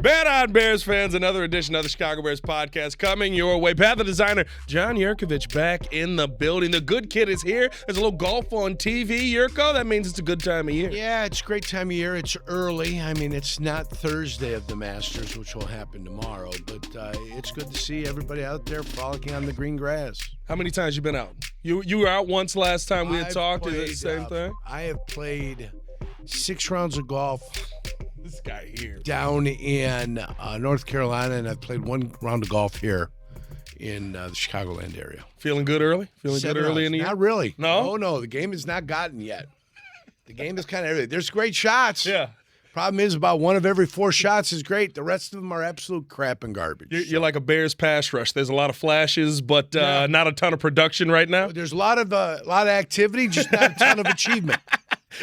Bet on Bears fans, another edition of the Chicago Bears podcast coming your way. Pat the designer, John Jurkovic back in the building. The good kid is here. There's a little golf on TV, Jurko. That means it's a good time of year. Yeah, it's a great time of year. It's early. I mean, it's not Thursday of the Masters, which will happen tomorrow, but it's good to see everybody out there frolicking on the green grass. How many times you been out? You were out once last time we had talked. Is it the same thing? I have played 6 rounds of golf. This guy here. Down in North Carolina, and I've played 1 round of golf here in the Chicagoland area. Feeling good early? Feeling 7 good early rounds. in the year? Not really. No? Oh, no. The game has not gotten yet. The game is kind of everything. There's great shots. Yeah. Problem is about 1 of every 4 shots is great. The rest of them are absolute crap and garbage. You're like a Bears pass rush. There's a lot of flashes, but not a ton of production right now. There's a lot of activity, just not a ton of achievement.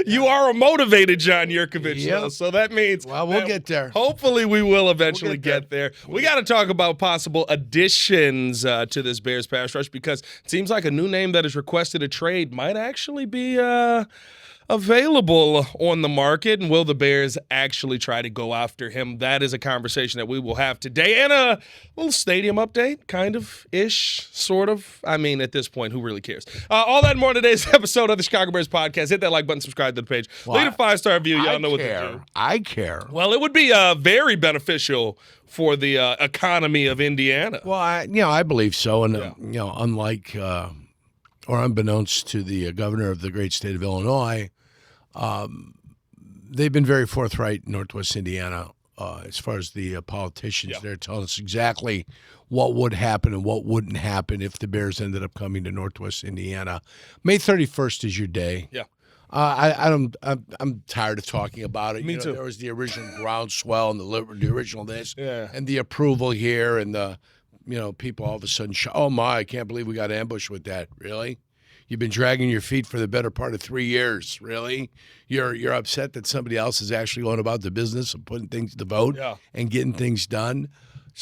You are a motivated John Jurkovic, though, Yep. so that means We'll get there. Hopefully we will eventually get there. We got to talk about possible additions to this Bears pass rush because it seems like a new name that has requested a trade might actually be available on the market, and will the Bears actually try to go after him? That is a conversation that we will have today, and a little stadium update, kind of ish, sort of. I mean, at this point, who really cares? All that and more in today's episode of the Chicago Bears podcast. Hit that like button, subscribe to the page, leave a 5-star review. Y'all know what to do. I care. Well, it would be very beneficial for the economy of Indiana. Well, I believe so, and unlike or unbeknownst to the governor of the great state of Illinois, they've been very forthright in Northwest Indiana as far as the politicians. They're telling us exactly what would happen and what wouldn't happen if the Bears ended up coming to Northwest Indiana. May 31st is your day. Yeah. I'm tired of talking about it. Me too. There was the original groundswell and the original this and the approval here and the people all of a sudden oh my, I can't believe we got ambushed with that. Really? You've been dragging your feet for the better part of 3 years. Really? You're upset that somebody else is actually going about the business of putting things to vote and getting things done.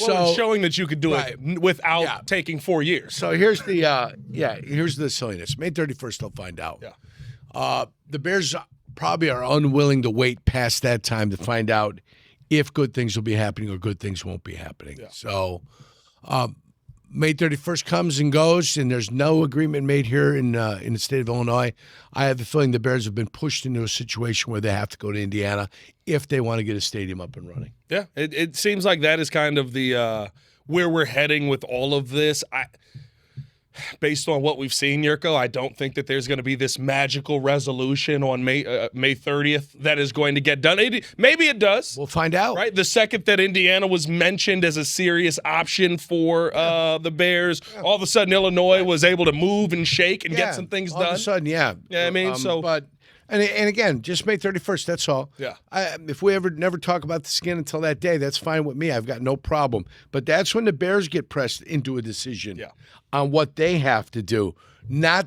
Well, and showing that you could do it without taking 4 years. So here's the silliness. May 31st, they'll find out. Yeah. The Bears probably are unwilling to wait past that time to find out if good things will be happening or good things won't be happening. Yeah. So May 31st comes and goes, and there's no agreement made here in the state of Illinois. I have the feeling the Bears have been pushed into a situation where they have to go to Indiana if they want to get a stadium up and running. Yeah, it seems like that is kind of the where we're heading with all of this. Based on what we've seen, Jurko, I don't think that there's going to be this magical resolution on May 30th that is going to get done. Maybe it does. We'll find out. Right? The second that Indiana was mentioned as a serious option for the Bears, all of a sudden Illinois was able to move and shake and get some things done. All of a sudden, yeah. Yeah, I mean, And again, just May 31st, that's all. Yeah. If we ever never talk about the skin until that day, that's fine with me. I've got no problem. But that's when the Bears get pressed into a decision on what they have to do. Not,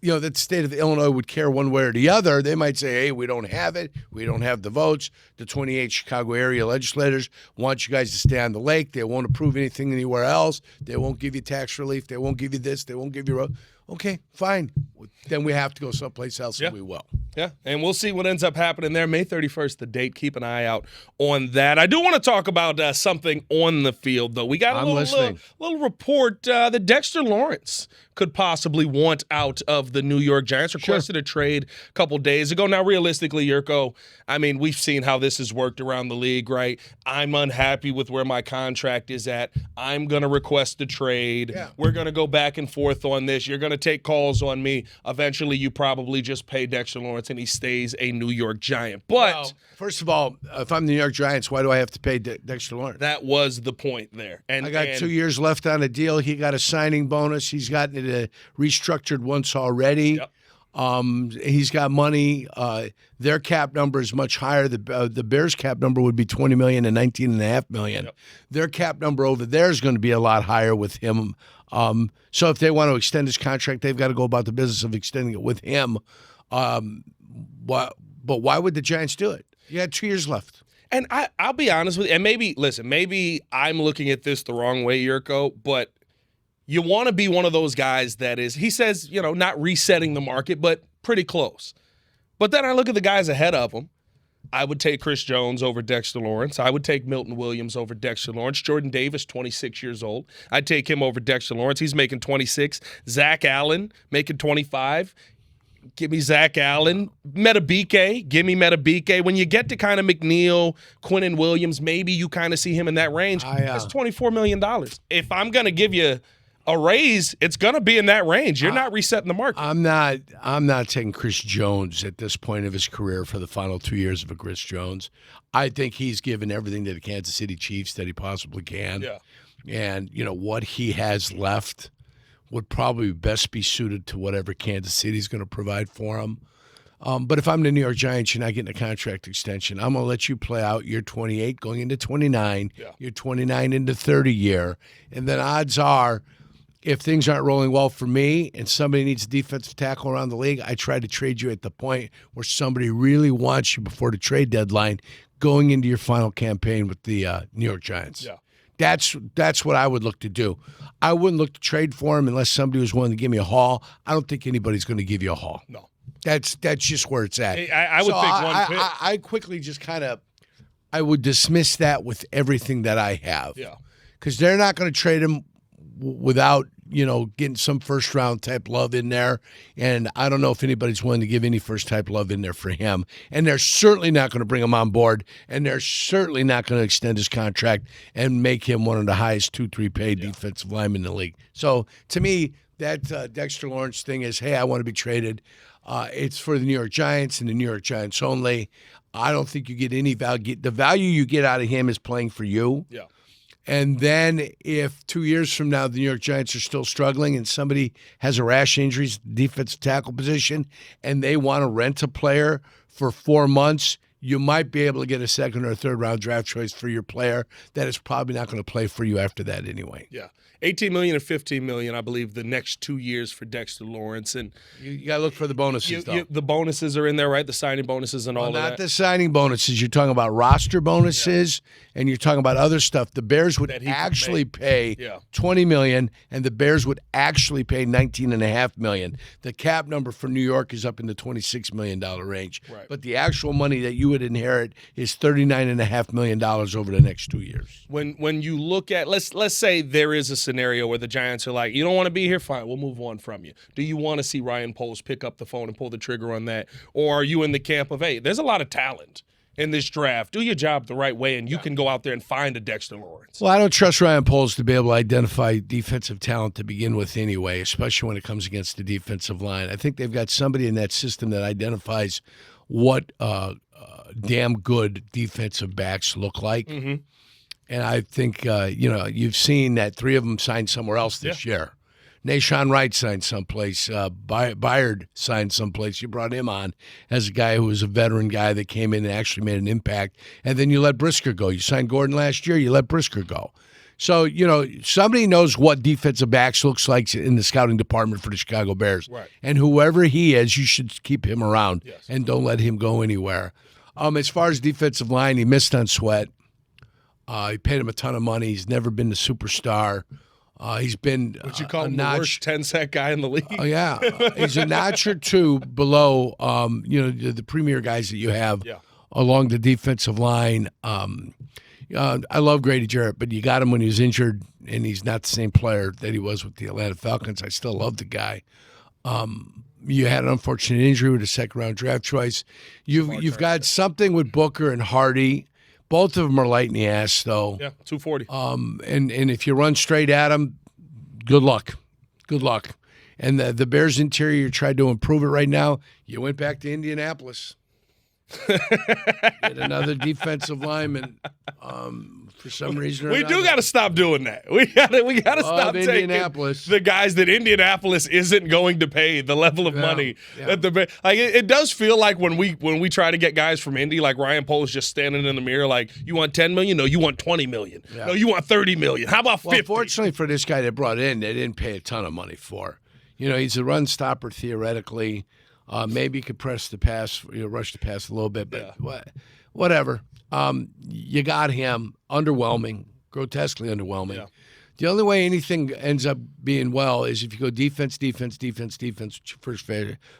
that the state of Illinois would care one way or the other. They might say, hey, we don't have it. We don't have the votes. The 28 Chicago area legislators want you guys to stay on the lake. They won't approve anything anywhere else. They won't give you tax relief. They won't give you this. They won't give you okay, fine. Then we have to go someplace else, and we will. Yeah, and we'll see what ends up happening there. May 31st, the date. Keep an eye out on that. I do want to talk about something on the field, though. We got a little report that Dexter Lawrence could possibly want out of the New York Giants. Requested a trade a couple days ago. Now, realistically, Jurko, I mean, we've seen how this has worked around the league, right? I'm unhappy with where my contract is at. I'm going to request a trade. Yeah. We're going to go back and forth on this. You're going to take calls on me. Eventually, you probably just pay Dexter Lawrence and he stays a New York Giant. But first of all, if I'm the New York Giants, why do I have to pay Dexter Lawrence? That was the point there. And I got 2 years left on a deal. He got a signing bonus. He's gotten it restructured once already. Yep. He's got money. Their cap number is much higher. The Bears' cap number would be $20 million and $19.5 million. Yep. Their cap number over there is going to be a lot higher with him. So if they want to extend his contract, they've got to go about the business of extending it with him. But why would the Giants do it? You had 2 years left. And I'll be honest with you, and maybe I'm looking at this the wrong way, Jurko, but you want to be one of those guys that is, he says, not resetting the market, but pretty close. But then I look at the guys ahead of him. I would take Chris Jones over Dexter Lawrence. I would take Milton Williams over Dexter Lawrence. Jordan Davis, 26 years old. I'd take him over Dexter Lawrence. He's making 26. Zach Allen making 25. Give me Zach Allen. Metabike. Give me Metabike. When you get to kind of McNeil, Quinnen Williams, maybe you kind of see him in that range. That's $24 million. If I'm going to give you a raise, it's going to be in that range. You're not resetting the market. I'm not taking Chris Jones at this point of his career for the final 2 years of a Chris Jones. I think he's given everything to the Kansas City Chiefs that he possibly can. Yeah. And, what he has left would probably best be suited to whatever Kansas City's going to provide for him. But if I'm the New York Giants, you're not getting a contract extension. I'm going to let you play out year 28 going into 29, year 29 into 30 year. And then odds are, if things aren't rolling well for me and somebody needs a defensive tackle around the league, I try to trade you at the point where somebody really wants you before the trade deadline going into your final campaign with the New York Giants. Yeah. That's what I would look to do. I wouldn't look to trade for him unless somebody was willing to give me a haul. I don't think anybody's going to give you a haul. No. That's just where it's at. I would think one pick. I quickly just I would dismiss that with everything that I have. Yeah. Because they're not going to trade him without, getting some first-round type love in there. And I don't know if anybody's willing to give any first-type love in there for him. And they're certainly not going to bring him on board. And they're certainly not going to extend his contract and make him one of the highest 2-3 paid defensive linemen in the league. So, to me, that Dexter Lawrence thing is, hey, I want to be traded. It's for the New York Giants and the New York Giants only. I don't think you get any value. The value you get out of him is playing for you. Yeah. And then if 2 years from now the New York Giants are still struggling and somebody has a rash injuries, defensive tackle position, and they want to rent a player for 4 months, you might be able to get a second or third round draft choice for your player that is probably not going to play for you after that anyway. Yeah. $18 million and $15 million, I believe, the next 2 years for Dexter Lawrence. And you got to look for the bonuses, though. The bonuses are in there, right? The signing bonuses and all of that. Not the signing bonuses. You're talking about roster bonuses, and you're talking about other stuff. The Bears would actually pay $20 million, and the Bears would actually pay $19.5 million. The cap number for New York is up in the $26 million range. Right. But the actual money that you would inherit is $39.5 million over the next 2 years. When you look at, let's say there is a scenario where the Giants are like, you don't want to be here? Fine, we'll move on from you. Do you want to see Ryan Poles pick up the phone and pull the trigger on that? Or are you in the camp of, hey, there's a lot of talent in this draft. Do your job the right way, and you can go out there and find a Dexter Lawrence. Well, I don't trust Ryan Poles to be able to identify defensive talent to begin with anyway, especially when it comes against the defensive line. I think they've got somebody in that system that identifies what damn good defensive backs look like. Mm-hmm. And I think, you've seen that 3 of them signed somewhere else this year. Nashawn Wright signed someplace. Byard signed someplace. You brought him on as a guy who was a veteran guy that came in and actually made an impact. And then you let Brisker go. You signed Gordon last year. You let Brisker go. So, somebody knows what defensive backs looks like in the scouting department for the Chicago Bears. Right. And whoever he is, you should keep him around and don't let him go anywhere. As far as defensive line, he missed on Sweat. He paid him a ton of money. He's never been the superstar. He's been what you call him, the worst 10-sack guy in the league. Oh yeah, he's a notch or two below. The premier guys that you have along the defensive line. I love Grady Jarrett, but you got him when he was injured, and he's not the same player that he was with the Atlanta Falcons. I still love the guy. You had an unfortunate injury with a second-round draft choice. You've got something with Booker and Hardy. Both of them are light in the ass, though. Yeah, 240. And if you run straight at them, good luck. Good luck. And the Bears interior tried to improve it right now. You went back to Indianapolis. Get another defensive lineman. For some reason or we another. do got to stop doing that. We got to stop taking the guys that Indianapolis isn't going to pay the level of money that it does feel like when we try to get guys from Indy, like Ryan Poles just standing in the mirror like, you want $10 million? No, you want $20 million. Yeah. No, you want $30 million. How about $50 million? Fortunately for this guy they brought in, they didn't pay a ton of money for. He's a run stopper theoretically. Maybe he could rush the pass a little bit, but whatever. You got him. Underwhelming, grotesquely underwhelming. Yeah. The only way anything ends up being well is if you go defense, first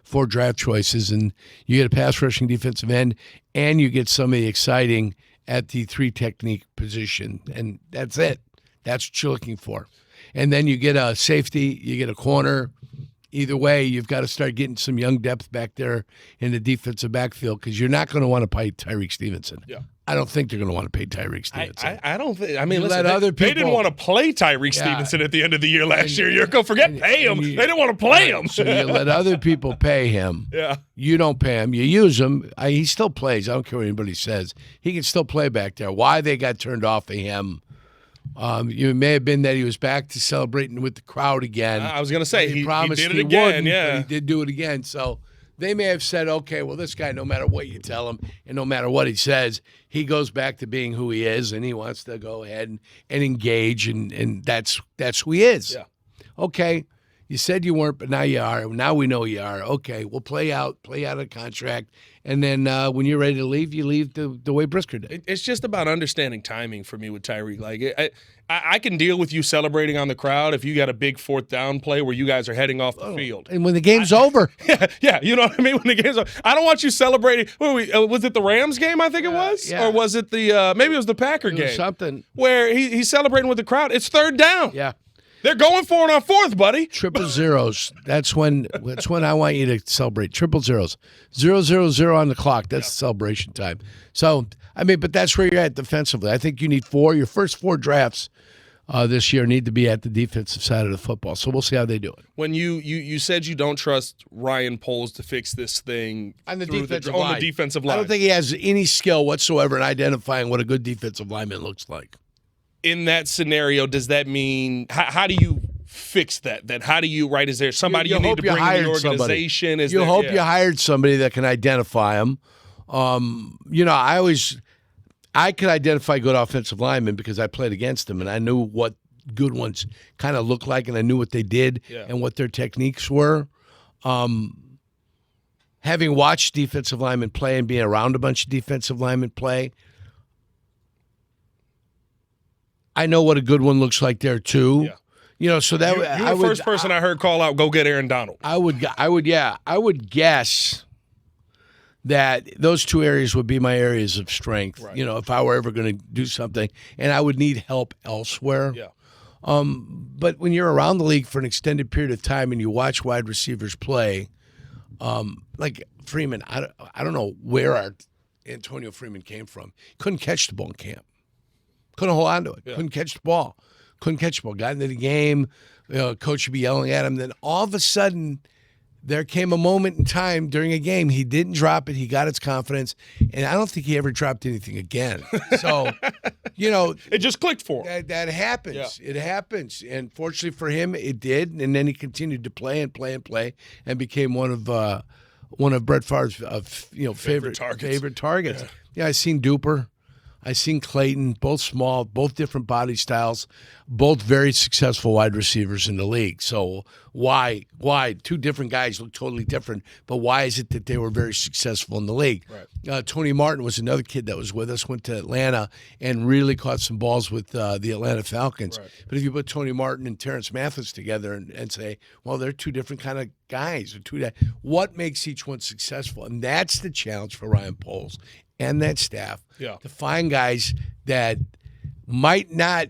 4 draft choices, and you get a pass rushing defensive end, and you get somebody exciting at the 3 technique position, and that's it. That's what you're looking for. And then you get a safety, you get a corner. Either way, you've got to start getting some young depth back there in the defensive backfield because you're not going to want to pay Tyreek Stevenson. Yeah. I don't think they're going to want to pay Tyreek Stevenson. I don't think. I mean, listen, they didn't want to play Tyreek Stevenson at the end of the year last year. Jurko, forget pay him. They didn't want to play him. So you let other people pay him. Yeah. You don't pay him. You use him. He still plays. I don't care what anybody says. He can still play back there. Why they got turned off of him? It may have been that he was back to celebrating with the crowd again. I was going to say he promised he did it again. But he did do it again. So they may have said, okay, well, this guy, no matter what you tell him and no matter what he says, he goes back to being who he is, and he wants to go ahead and engage, and that's who he is. Yeah. Okay, you said you weren't, but now you are. Now we know you are. Okay, we'll play out a contract, and then when you're ready to leave, you leave the way Brisker did. It's just about understanding timing for me with Tyreek. Like I can deal with you celebrating on the crowd if you got a big 4th down play where you guys are heading off the field. And when the game's over. Yeah, you know what I mean? When the game's over. I don't want you celebrating. Was it the Rams game, I think it was? Yeah. Or was it maybe it was the Packer game? Something. Where he's celebrating with the crowd. It's 3rd down. Yeah. They're going for it on 4th, buddy. Triple zeros. That's when I want you to celebrate. Triple zeros. 0-0-0 on the clock. That's the celebration time. So, I mean, but that's where you're at defensively. I think you need 4. Your first 4 drafts this year need to be at the defensive side of the football. So we'll see how they do it. When you said you don't trust Ryan Poles to fix this thing on the defensive line. I don't think he has any skill whatsoever in identifying what a good defensive lineman looks like. In that scenario, does that mean how do you fix that? Then how do you is there somebody you need to bring in the organization? You hope you hired somebody that can identify them. I could identify good offensive linemen because I played against them and I knew what good ones kind of looked like and I knew what they did and what their techniques were. Having watched defensive linemen play and being around a bunch of defensive linemen play, I know what a good one looks like there too. Yeah. So that you're the first person I heard call out, go get Aaron Donald. I would guess that those 2 areas would be my areas of strength. Right. If I were ever going to do something, and I would need help elsewhere. Yeah. But when you're around the league for an extended period of time and you watch wide receivers play, like Freeman, I don't know where our Antonio Freeman came from. Couldn't catch the ball in camp. Couldn't hold on to it. Yeah. Couldn't catch the ball. Got into the game. Coach would be yelling at him. Then all of a sudden, there came a moment in time during a game. He didn't drop it. He got his confidence. And I don't think he ever dropped anything again. So, it just clicked for him. That happens. Yeah. It happens. And fortunately for him, it did. And then he continued to play and became one of Brett Favre's favorite targets. Yeah, I seen Duper. I seen Clayton, both small, both different body styles, both very successful wide receivers in the league. So why? 2 different guys look totally different, but why is it that they were very successful in the league? Right. Tony Martin was another kid that was with us, went to Atlanta, and really caught some balls with the Atlanta Falcons. Right. But if you put Tony Martin and Terrence Mathis together and say, well, they're 2 different kind of guys. What makes each one successful? And that's the challenge for Ryan Poles and that staff to find guys that might not,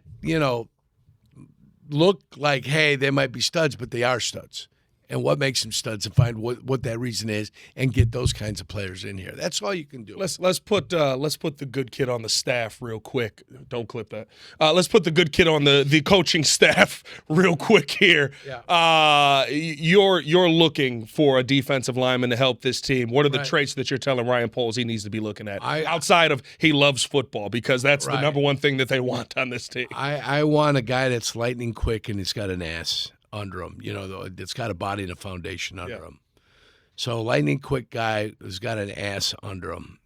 look like, hey, they might be studs, but they are studs. And what makes them studs and find what that reason is and get those kinds of players in here. That's all you can do. Let's put the good kid on the staff real quick. Don't clip that. Let's put the good kid on the coaching staff real quick here. Yeah. You're looking for a defensive lineman to help this team. What are the traits that you're telling Ryan Poles he needs to be looking at outside of he loves football because that's the number one thing that they want on this team? I want a guy that's lightning quick and he's got an ass under him, it's got a body and a foundation under him. So lightning quick guy who's got an ass under him.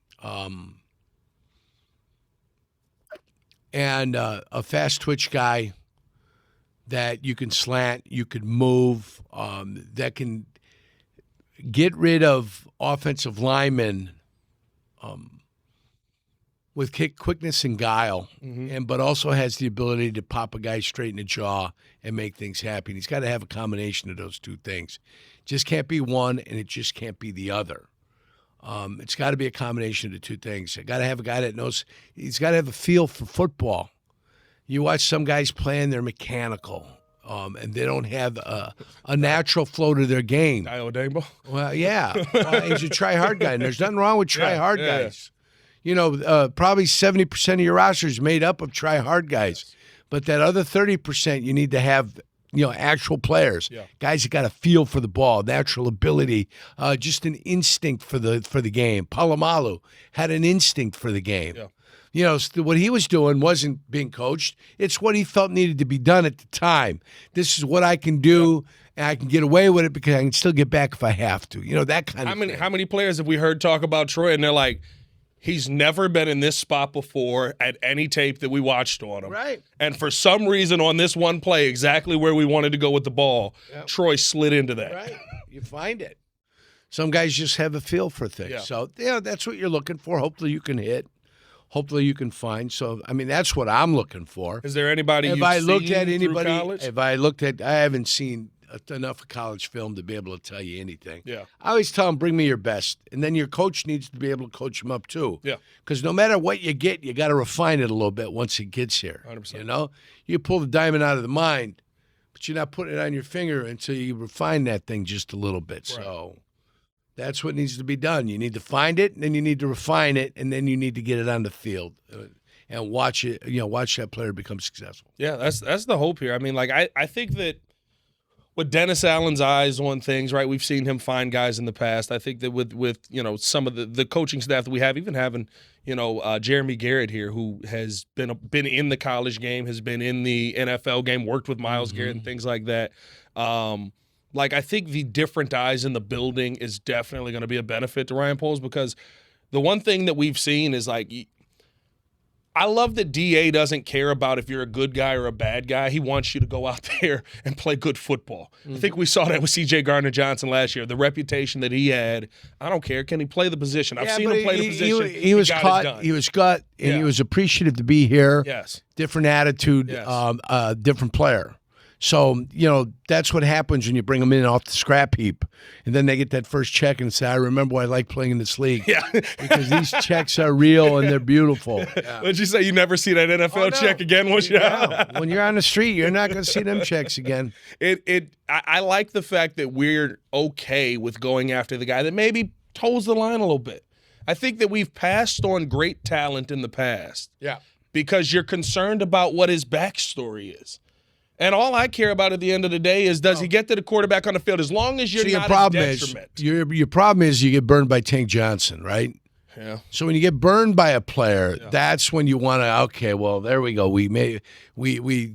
And a fast twitch guy that you can slant, you could move, that can get rid of offensive linemen with kick quickness and guile, but also has the ability to pop a guy straight in the jaw and make things happen. He's got to have a combination of those two things. Just can't be one, and it just can't be the other. It's got to be a combination of the two things. You got to have a guy that knows. He's got to have a feel for football. You watch some guys playing; they're mechanical, and they don't have a natural flow to their game. Diodambo? Well, yeah, he's a try-hard guy, and there's nothing wrong with try-hard guys. You know, probably 70% of your roster is made up of try-hard guys, but that other 30%, you need to have. Actual players, guys that got a feel for the ball, natural ability, just an instinct for the game. Palomalu had an instinct for the game. What he was doing wasn't being coached. It's what he felt needed to be done at the time. This is what I can do, and I can get away with it because I can still get back if I have to. That kind of thing. How many players have we heard talk about Troy, and they're like, he's never been in this spot before at any tape that we watched on him. Right. And for some reason on this one play, exactly where we wanted to go with the ball, Troy slid into that. Right. You find it. Some guys just have a feel for things. Yeah. So, that's what you're looking for. Hopefully you can hit. Hopefully you can find. So, that's what I'm looking for. Is there anybody Have you've I looked seen at anybody? through college? I haven't seen enough of college film to be able to tell you anything. Yeah. I always tell them, bring me your best. And then your coach needs to be able to coach them up too. Yeah. Because no matter what you get, you got to refine it a little bit once it gets here. 100%. You pull the diamond out of the mine, but you're not putting it on your finger until you refine that thing just a little bit. Right. So that's what needs to be done. You need to find it, and then you need to refine it, and then you need to get it on the field. And watch it, watch that player become successful. Yeah, that's the hope here. I mean, I think that with Dennis Allen's eyes on things, right? We've seen him find guys in the past. I think that with some of the coaching staff that we have, even having Jeremy Garrett here, who has been in the college game, has been in the NFL game, worked with Myles Garrett and things like that. I think the different eyes in the building is definitely going to be a benefit to Ryan Poles, because the one thing that we've seen is I love that DA doesn't care about if you're a good guy or a bad guy. He wants you to go out there and play good football. I think we saw that with C.J. Gardner-Johnson last year. The reputation that he had, I don't care. Can he play the position? I've seen him play the position. He was caught. He was cut, and he was appreciative to be here. Yes. Different attitude, different player. So, that's what happens when you bring them in off the scrap heap. And then they get that first check and say, I remember why I like playing in this league. Yeah. Because these checks are real and they're beautiful. Yeah. What'd you say? You never see that NFL check again once you're out? When you're on the street, you're not going to see them checks again. I like the fact that we're okay with going after the guy that maybe toes the line a little bit. I think that we've passed on great talent in the past. Yeah. Because you're concerned about what his backstory is. And all I care about at the end of the day is, does he get to the quarterback on the field? As long as you're not a detriment. Your problem is you get burned by Tank Johnson, right? Yeah. So when you get burned by a player, that's when you want to, okay, well, there we go. We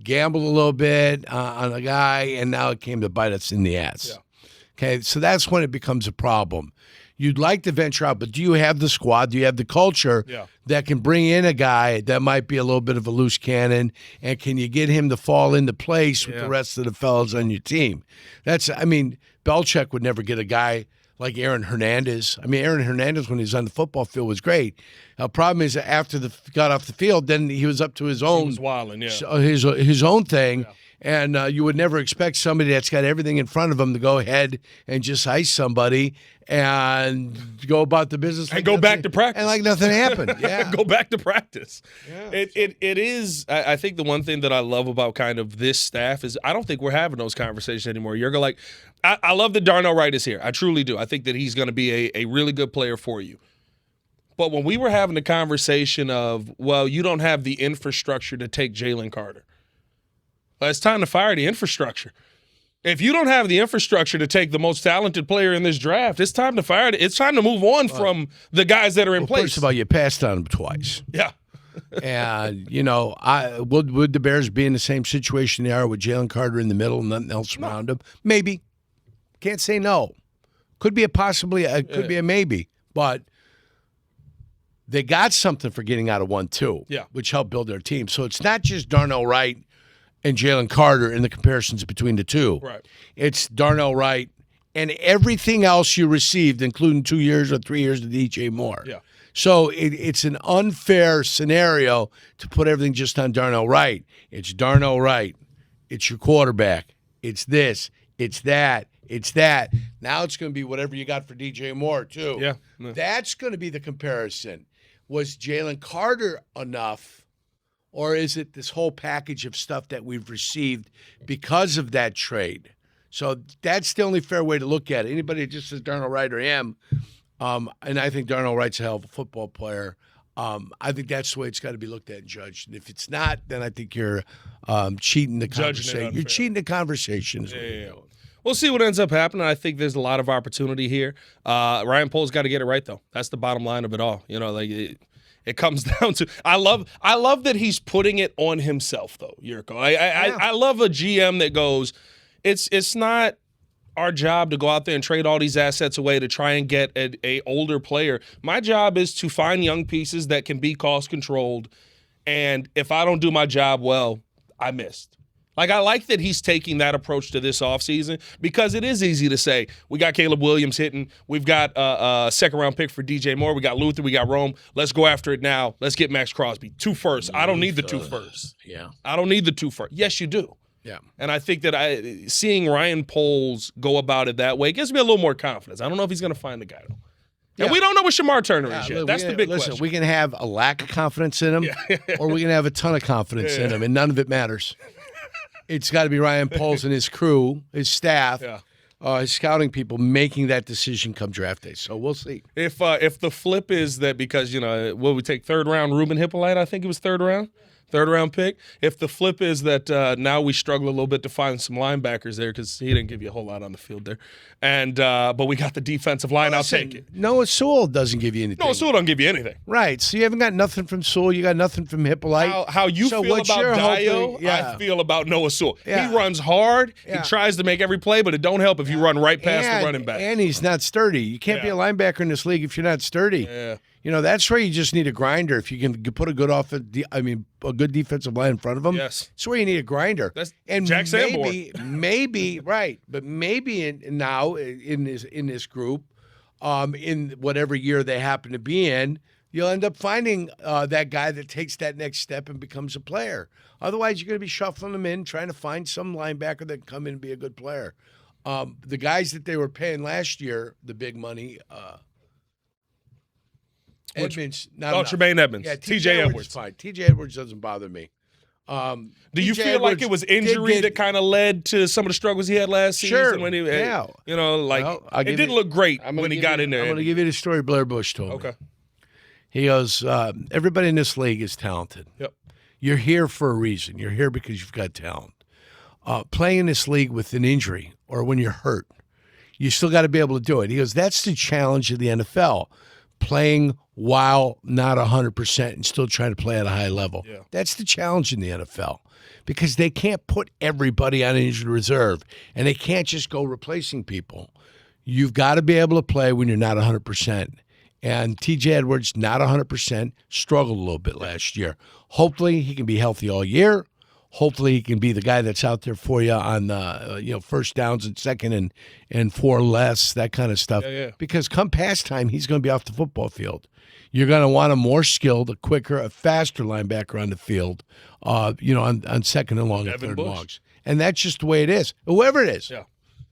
gambled a little bit on a guy, and now it came to bite us in the ass. Yeah. Okay, so that's when it becomes a problem. You'd like to venture out, but do you have the squad? Do you have the culture that can bring in a guy that might be a little bit of a loose cannon, and can you get him to fall into place with the rest of the fellas on your team? Belichick would never get a guy like Aaron Hernandez. Aaron Hernandez, when he was on the football field, was great. The problem is after got off the field, then he was up to his own. He was wilding, his own thing. Yeah. And you would never expect somebody that's got everything in front of them to go ahead and just ice somebody and go about the business. And go back to practice. And like nothing happened. Yeah. Go back to practice. Yeah, it is, I think the one thing that I love about kind of this staff is I don't think we're having those conversations anymore. Jurko, I love that Darnell Wright is here. I truly do. I think that he's going to be a really good player for you. But when we were having the conversation of, well, you don't have the infrastructure to take Jalen Carter. Well, it's time to fire the infrastructure. If you don't have the infrastructure to take the most talented player in this draft, it's time to fire it. It's time to move on from the guys that are in place. First of all, you passed on him twice. Yeah. And, would the Bears be in the same situation they are with Jalen Carter in the middle and nothing else around him? Maybe. Can't say no. Could be could be a maybe. But they got something for getting out of 1-2, which helped build their team. So it's not just Darnell Wright and Jalen Carter in the comparisons between the two. Right. It's Darnell Wright and everything else you received, including 2 years or 3 years of DJ Moore. Yeah. So it's an unfair scenario to put everything just on Darnell Wright. It's Darnell Wright. It's your quarterback. It's this. It's that. It's that. Now it's going to be whatever you got for DJ Moore, too. Yeah. That's going to be the comparison. Was Jalen Carter enough, or is it this whole package of stuff that we've received because of that trade? So that's the only fair way to look at it. Anybody that just says Darnell Wright or him, and I think Darnell Wright's a hell of a football player. I think that's the way it's got to be looked at and judged. And if it's not, then I think you're cheating the conversation. You're cheating the conversation. Yeah. We'll see what ends up happening. I think there's a lot of opportunity here. Ryan Poles got to get it right, though. That's the bottom line of it all. You know, like it comes down to. I love that he's putting it on himself, though, Jurko. I love a GM that goes, it's not our job to go out there and trade all these assets away to try and get a older player. My job is to find young pieces that can be cost controlled. And if I don't do my job well, I missed. Like, I like that he's taking that approach to this offseason because it is easy to say, we got Caleb Williams hitting, we've got a second-round pick for DJ Moore, we got Luther, we got Rome. Let's go after it now. Let's get Max Crosby. 2 firsts. I don't need the 2 firsts. Yeah. I don't need the 2 firsts. Yes, you do. Yeah. And I think that seeing Ryan Poles go about it that way gives me a little more confidence. I don't know if he's going to find the guy, though. And we don't know what Shamar Turner is yet. That's the big question. Listen, we can have a lack of confidence in him, or we can have a ton of confidence in him, and none of it matters. It's got to be Ryan Poles and his crew, his staff, his scouting people making that decision come draft day. So we'll see. If the flip is that because, will we take 3rd round Ruben Hippolyte? I think it was 3rd round. 3rd round pick. If the flip is that now we struggle a little bit to find some linebackers there because he didn't give you a whole lot on the field there, and but we got the defensive line. I'll take it. Noah Sewell doesn't give you anything. Noah Sewell don't give you anything. Right. So you haven't got nothing from Sewell. You got nothing from Hippolyte. How you feel about Dio, I feel about Noah Sewell. Yeah. He runs hard. Yeah. He tries to make every play, but it don't help if you run right past the running back. And he's not sturdy. You can't be a linebacker in this league if you're not sturdy. Yeah. That's where you just need a grinder. If you can put a good a good defensive line in front of him. Yes, that's where you need a grinder. That's Jack Sanborn. Maybe right, but maybe now in this group, in whatever year they happen to be in, you'll end up finding that guy that takes that next step and becomes a player. Otherwise, you're going to be shuffling them in, trying to find some linebacker that can come in and be a good player. The guys that they were paying last year, the big money. Edmonds, Tremaine Edmonds. Yeah, T.J. Edwards. Fine. T.J. Edwards doesn't bother me. Do you feel like it was injury that kind of led to some of the struggles he had last season? Sure. When he, yeah. It didn't look great when he got in there. I'm going to give you the story Blair Bush told me. Okay. He goes, everybody in this league is talented. Yep. You're here for a reason. You're here because you've got talent. Playing in this league with an injury or when you're hurt, you still got to be able to do it. He goes, that's the challenge of the NFL. Playing while not 100% and still trying to play at a high level. Yeah. That's the challenge in the NFL because they can't put everybody on injured reserve and they can't just go replacing people. You've got to be able to play when you're not 100%. And T.J. Edwards, not 100%, struggled a little bit last year. Hopefully he can be healthy all year. Hopefully he can be the guy that's out there for you on first downs and second and 4 less, that kind of stuff. Yeah. Because come past time, he's going to be off the football field. You're going to want a more skilled, a quicker, a faster linebacker on the field, on second and long and third longs. And that's just the way it is. Whoever it is.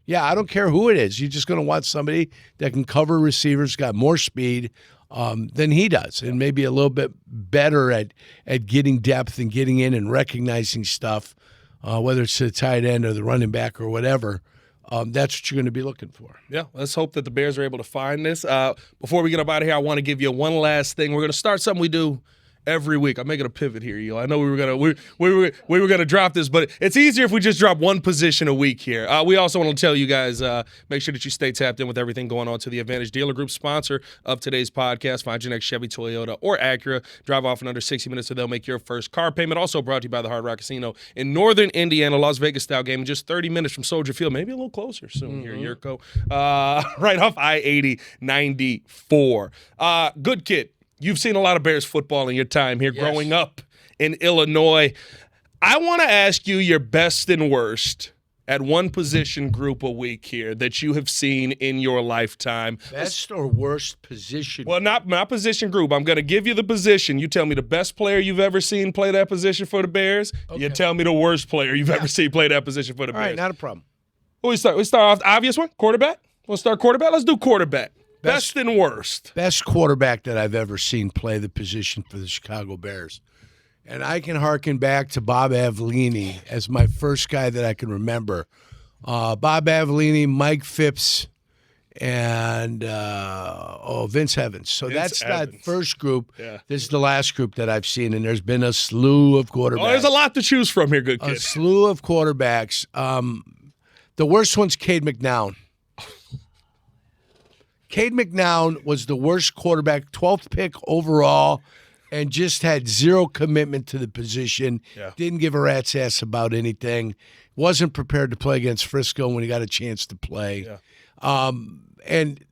Yeah, I don't care who it is. You're just going to want somebody that can cover receivers, got more speed than he does, and maybe a little bit better at getting depth and getting in and recognizing stuff, whether it's the tight end or the running back or whatever. That's what you're going to be looking for. Yeah, let's hope that the Bears are able to find this. Before we get up out of here, I want to give you one last thing. We're going to start something we do every week. I'm making a pivot here, Eli. I know we were gonna drop this, but it's easier if we just drop one position a week here. We also want to tell you guys, make sure that you stay tapped in with everything going on to the Advantage Dealer Group, sponsor of today's podcast. Find your next Chevy, Toyota, or Acura. Drive off in under 60 minutes, so they'll make your first car payment. Also brought to you by the Hard Rock Casino in Northern Indiana, Las Vegas style game, in just 30 minutes from Soldier Field, maybe a little closer soon here, Jurko. Right off I-80 94. Good kid. You've seen a lot of Bears football in your time here growing up in Illinois. I want to ask you your best and worst at one position group a week here that you have seen in your lifetime. Best or worst position? Well, not position group. I'm going to give you the position. You tell me the best player you've ever seen play that position for the Bears. Okay. You tell me the worst player you've ever seen play that position for the Bears. All right, not a problem. Well, we start off the obvious one, quarterback. We'll start quarterback. Let's do quarterback. Best and worst. Best quarterback that I've ever seen play the position for the Chicago Bears. And I can harken back to Bob Avellini as my first guy that I can remember. Bob Avellini, Mike Phipps, and Vince Evans. So that's that first group. Yeah. This is the last group that I've seen, and there's been a slew of quarterbacks. Oh, there's a lot to choose from here, good kid. A slew of quarterbacks. The worst one's Cade McNown. Cade McNown was the worst quarterback, 12th pick overall, and just had zero commitment to the position. Yeah. Didn't give a rat's ass about anything. Wasn't prepared to play against Frisco when he got a chance to play. Yeah. And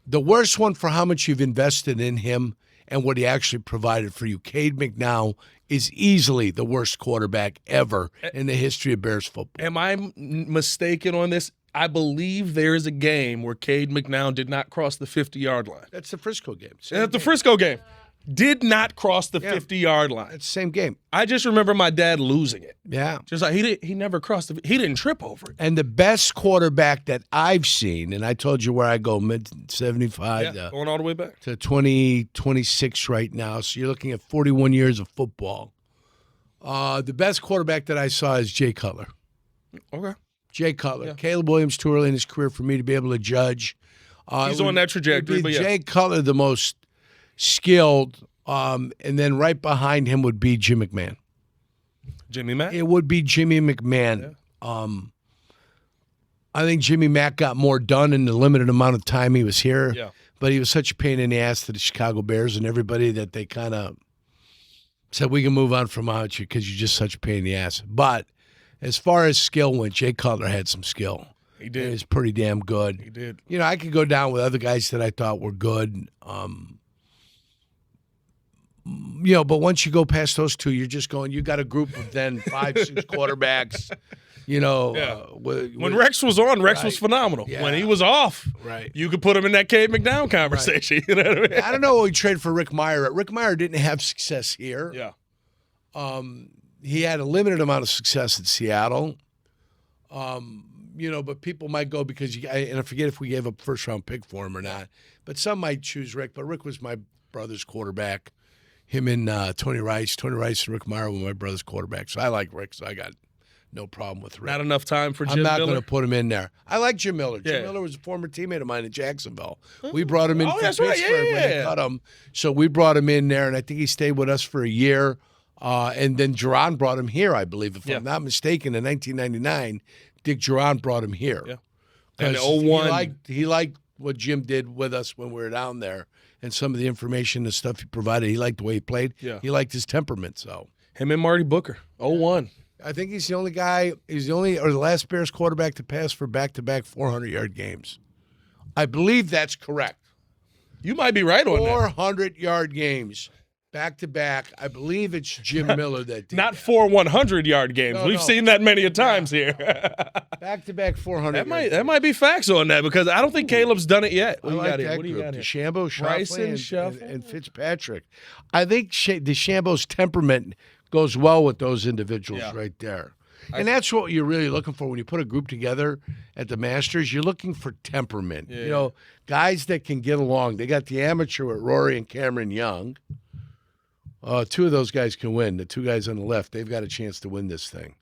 the worst one for how much you've invested in him and what he actually provided for you, Cade McNown is easily the worst quarterback ever in the history of Bears football. Am I mistaken on this? I believe there is a game where Cade McNown did not cross the 50-yard line. That's the Frisco game. That's the Frisco game. Did not cross the 50-yard line. It's the same game. I just remember my dad losing it. Yeah. Just like he never crossed he didn't trip over it. And the best quarterback that I've seen, and I told you where I go, mid-75 going all the way back to 2026 right now. So you're looking at 41 years of football. The best quarterback that I saw is Jay Cutler. Okay. Jay Cutler. Yeah. Caleb Williams too early in his career for me to be able to judge. He's on that trajectory. But Jay Cutler, the most skilled, and then right behind him would be Jim McMahon. Jimmy Mack? It would be Jimmy McMahon. Yeah. I think Jimmy Mack got more done in the limited amount of time he was here. Yeah. But he was such a pain in the ass to the Chicago Bears and everybody that they kind of said, we can move on from you because you're just such a pain in the ass. But as far as skill went, Jay Cutler had some skill. He did. He was pretty damn good. He did. You know, I could go down with other guys that I thought were good. You know, but once you go past those two, you're just going, you got a group of then 5, 6 quarterbacks. You know. Yeah. When Rex was on, Rex was phenomenal. Yeah. When he was off, you could put him in that Cade McNown conversation. Right. You know what I mean? I don't know what we traded for Rick Meyer. Rick Meyer didn't have success here. Yeah. He had a limited amount of success in Seattle. You know, but people might go because, and I forget if we gave up first-round pick for him or not, but some might choose Rick. But Rick was my brother's quarterback. Him and Tony Rice. Tony Rice and Rick Meyer were my brother's quarterback. So I like Rick, so I got no problem with Rick. Not enough time for Jim Miller? I'm not going to put him in there. I like Jim Miller. Jim Miller was a former teammate of mine in Jacksonville. We brought him in from Pittsburgh when they cut him. So we brought him in there, and I think he stayed with us for a year. And then Duran brought him here, I believe. If I'm not mistaken, in 1999, Dick Duran brought him here. Yeah. And 01. He liked what Jim did with us when we were down there. And some of the information and stuff he provided, he liked the way he played. Yeah. He liked his temperament. So him and Marty Booker, 01. I think he's the only guy. He's the last Bears quarterback to pass for back-to-back 400-yard games. I believe that's correct. You might be right on that. 400-yard games, back-to-back. I believe it's Jim Miller that did not that. 4 100-yard games. No, We've seen that many a times here. Back-to-back 400. That might be facts on that because I don't think Caleb's done it yet. What do you got here? What do you got here? DeChambeau, Schauffele, and Fitzpatrick. I think DeChambeau's temperament goes well with those individuals right there. And that's what you're really looking for when you put a group together at the Masters. You're looking for temperament. Yeah. You know, guys that can get along. They got the amateur with Rory and Cameron Young. 2 of those guys can win. The 2 guys on the left, they've got a chance to win this thing.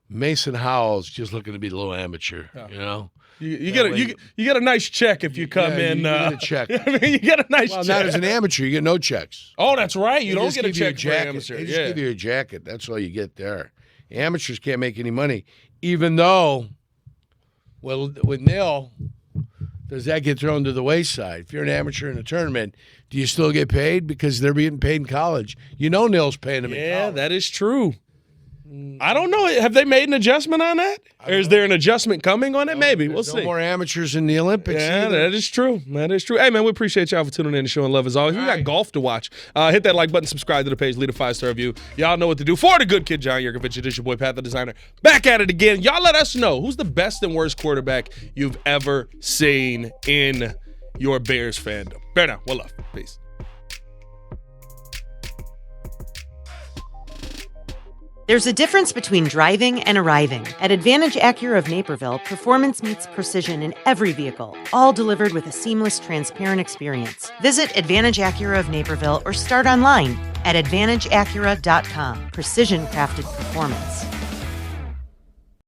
Mason Howell's just looking to be a little amateur, you know. You get a nice check if you come in. You get a check. I mean, you get a nice check. Not as an amateur. You get no checks. Oh, that's right. You don't get a check for amateur. They just give you a jacket. That's all you get there. Amateurs can't make any money, even though, well, with nil, does that get thrown to the wayside? If you're an amateur in a tournament, do you still get paid? Because they're being paid in college. You know nil's paying them in college. Yeah, that is true. I don't know. Have they made an adjustment on that? Or is there an adjustment coming on it? Maybe. We'll see. No more amateurs in the Olympics. Yeah, that is true. That is true. Hey, man, we appreciate y'all for tuning in and showing love as always. We got golf to watch. Hit that like button, subscribe to the page, leave a 5-star review. Y'all know what to do. For the good kid, John Jurkovic, it is your boy, Pat the Designer. Back at it again. Y'all let us know who's the best and worst quarterback you've ever seen in your Bears fandom. Bear down. One love. Peace. There's a difference between driving and arriving. At Advantage Acura of Naperville, performance meets precision in every vehicle, all delivered with a seamless, transparent experience. Visit Advantage Acura of Naperville or start online at AdvantageAcura.com. Precision crafted performance.